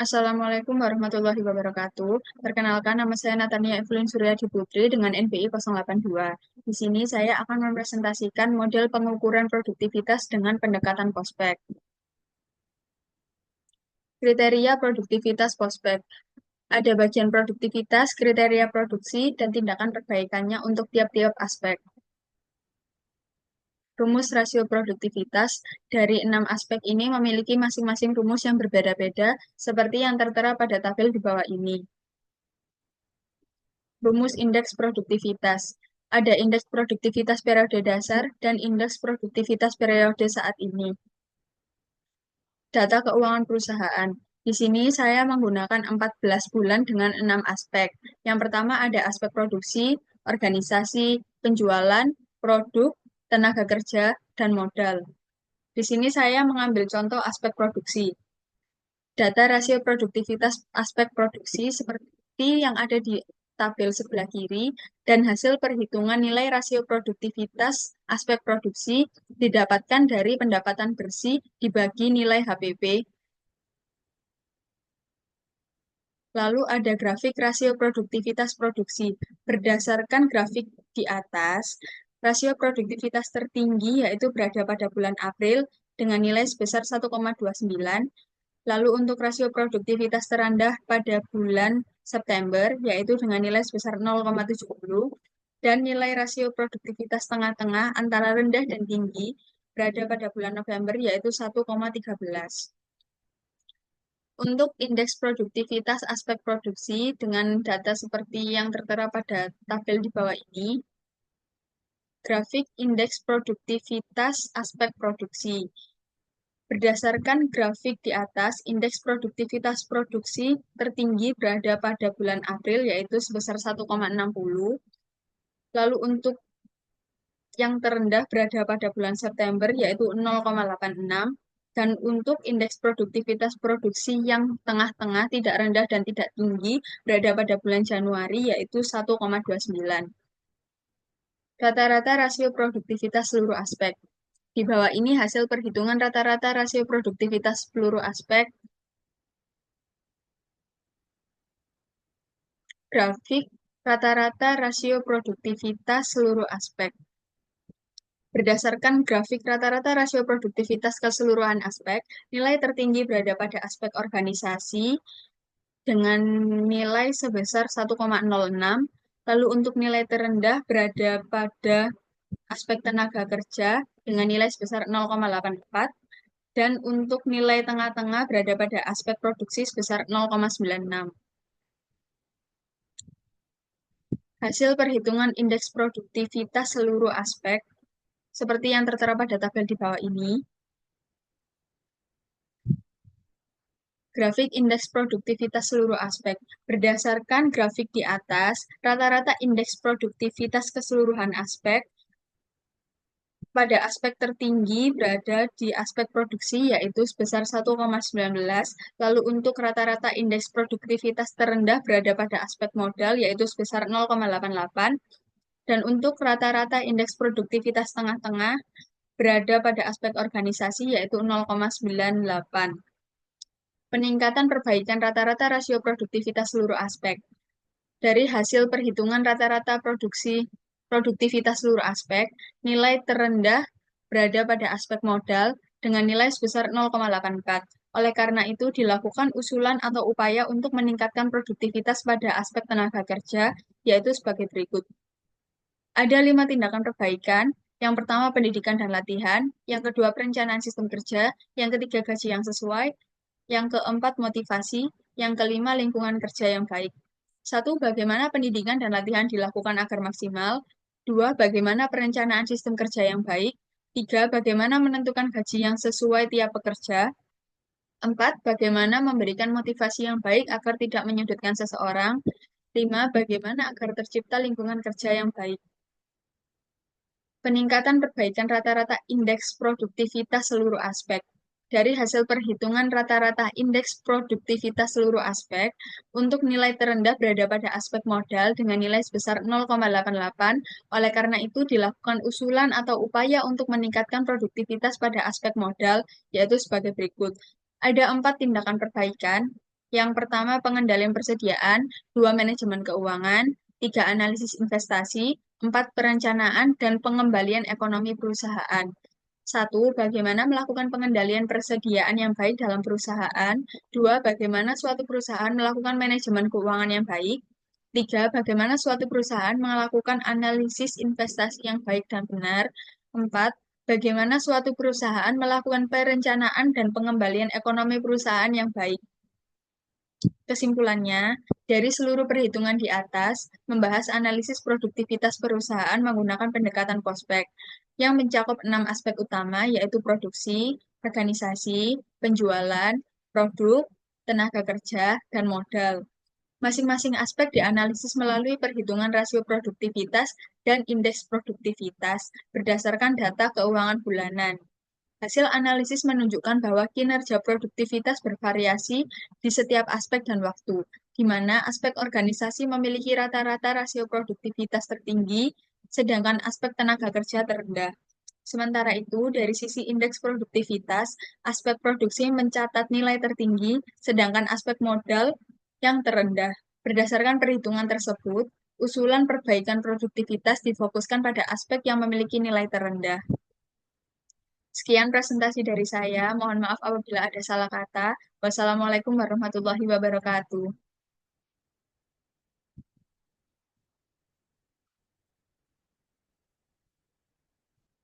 Assalamualaikum warahmatullahi wabarakatuh. Perkenalkan, nama saya Natania Evelyn Suryadi Putri dengan NBI 082. Di sini saya akan mempresentasikan model pengukuran produktivitas dengan pendekatan prospek. Kriteria produktivitas prospek. Ada bagian produktivitas, kriteria produksi, dan tindakan perbaikannya untuk tiap-tiap aspek. Rumus rasio produktivitas dari 6 aspek ini memiliki masing-masing rumus yang berbeda-beda, seperti yang tertera pada tabel di bawah ini. Rumus indeks produktivitas. Ada indeks produktivitas periode dasar dan indeks produktivitas periode saat ini. Data keuangan perusahaan. Di sini saya menggunakan 14 bulan dengan 6 aspek. Yang pertama ada aspek produksi, organisasi, penjualan, produk, tenaga kerja, dan modal. Di sini saya mengambil contoh aspek produksi. Data rasio produktivitas aspek produksi seperti yang ada di tabel sebelah kiri dan hasil perhitungan nilai rasio produktivitas aspek produksi didapatkan dari pendapatan bersih dibagi nilai HPP. Lalu ada grafik rasio produktivitas produksi. Berdasarkan grafik di atas, rasio produktivitas tertinggi yaitu berada pada bulan April dengan nilai sebesar 1,29. Lalu untuk rasio produktivitas terendah pada bulan September, yaitu dengan nilai sebesar 0,70, dan nilai rasio produktivitas tengah-tengah antara rendah dan tinggi berada pada bulan November, yaitu 1,13. Untuk indeks produktivitas aspek produksi dengan data seperti yang tertera pada tabel di bawah ini, grafik indeks produktivitas aspek produksi. Berdasarkan grafik di atas, indeks produktivitas produksi tertinggi berada pada bulan April, yaitu sebesar 1,60. Lalu untuk yang terendah berada pada bulan September, yaitu 0,86. Dan untuk indeks produktivitas produksi yang tengah-tengah, tidak rendah dan tidak tinggi, berada pada bulan Januari, yaitu 1,29. Rata-rata rasio produktivitas seluruh aspek. Di bawah ini hasil perhitungan rata-rata rasio produktivitas seluruh aspek. Grafik rata-rata rasio produktivitas seluruh aspek. Berdasarkan grafik rata-rata rasio produktivitas keseluruhan aspek, nilai tertinggi berada pada aspek organisasi dengan nilai sebesar 1,06, lalu untuk nilai terendah berada pada aspek tenaga kerja dengan nilai sebesar 0,84, dan untuk nilai tengah-tengah berada pada aspek produksi sebesar 0,96. Hasil perhitungan indeks produktivitas seluruh aspek, seperti yang tertera pada tabel di bawah ini. Grafik indeks produktivitas seluruh aspek. Berdasarkan grafik di atas, rata-rata indeks produktivitas keseluruhan aspek pada aspek tertinggi berada di aspek produksi, yaitu sebesar 1,19. Lalu untuk rata-rata indeks produktivitas terendah berada pada aspek modal, yaitu sebesar 0,88. Dan untuk rata-rata indeks produktivitas tengah-tengah berada pada aspek organisasi, yaitu 0,98. Peningkatan perbaikan rata-rata rasio produktivitas seluruh aspek. Dari hasil perhitungan rata-rata produktivitas seluruh aspek, nilai terendah berada pada aspek modal dengan nilai sebesar 0,84. Oleh karena itu, dilakukan usulan atau upaya untuk meningkatkan produktivitas pada aspek tenaga kerja, yaitu sebagai berikut. Ada 5 tindakan perbaikan. Yang pertama, pendidikan dan latihan. Yang kedua, perencanaan sistem kerja. Yang ketiga, gaji yang sesuai. Yang keempat, motivasi. Yang kelima, lingkungan kerja yang baik. 1. Bagaimana pendidikan dan latihan dilakukan agar maksimal. 2. Bagaimana perencanaan sistem kerja yang baik. 3. Bagaimana menentukan gaji yang sesuai tiap pekerja. 4. Bagaimana memberikan motivasi yang baik agar tidak menyudutkan seseorang. 5. Bagaimana agar tercipta lingkungan kerja yang baik. Peningkatan perbaikan rata-rata indeks produktivitas seluruh aspek. Dari hasil perhitungan rata-rata indeks produktivitas seluruh aspek, untuk nilai terendah berada pada aspek modal dengan nilai sebesar 0,88. Oleh karena itu, dilakukan usulan atau upaya untuk meningkatkan produktivitas pada aspek modal, yaitu sebagai berikut. Ada 4 tindakan perbaikan. Yang pertama, pengendalian persediaan, dua, manajemen keuangan, tiga, analisis investasi, empat, perencanaan dan pengembalian ekonomi perusahaan. Satu, bagaimana melakukan pengendalian persediaan yang baik dalam perusahaan. Dua, bagaimana suatu perusahaan melakukan manajemen keuangan yang baik. Tiga, bagaimana suatu perusahaan melakukan analisis investasi yang baik dan benar. Empat, bagaimana suatu perusahaan melakukan perencanaan dan pengembalian ekonomi perusahaan yang baik. Kesimpulannya, dari seluruh perhitungan di atas, membahas analisis produktivitas perusahaan menggunakan pendekatan prospek yang mencakup 6 aspek utama, yaitu produksi, organisasi, penjualan, produk, tenaga kerja, dan modal. Masing-masing aspek dianalisis melalui perhitungan rasio produktivitas dan indeks produktivitas berdasarkan data keuangan bulanan. Hasil analisis menunjukkan bahwa kinerja produktivitas bervariasi di setiap aspek dan waktu, di mana aspek organisasi memiliki rata-rata rasio produktivitas tertinggi, sedangkan aspek tenaga kerja terendah. Sementara itu, dari sisi indeks produktivitas, aspek produksi mencatat nilai tertinggi, sedangkan aspek modal yang terendah. Berdasarkan perhitungan tersebut, usulan perbaikan produktivitas difokuskan pada aspek yang memiliki nilai terendah. Sekian presentasi dari saya. Mohon maaf apabila ada salah kata. Wassalamualaikum warahmatullahi wabarakatuh.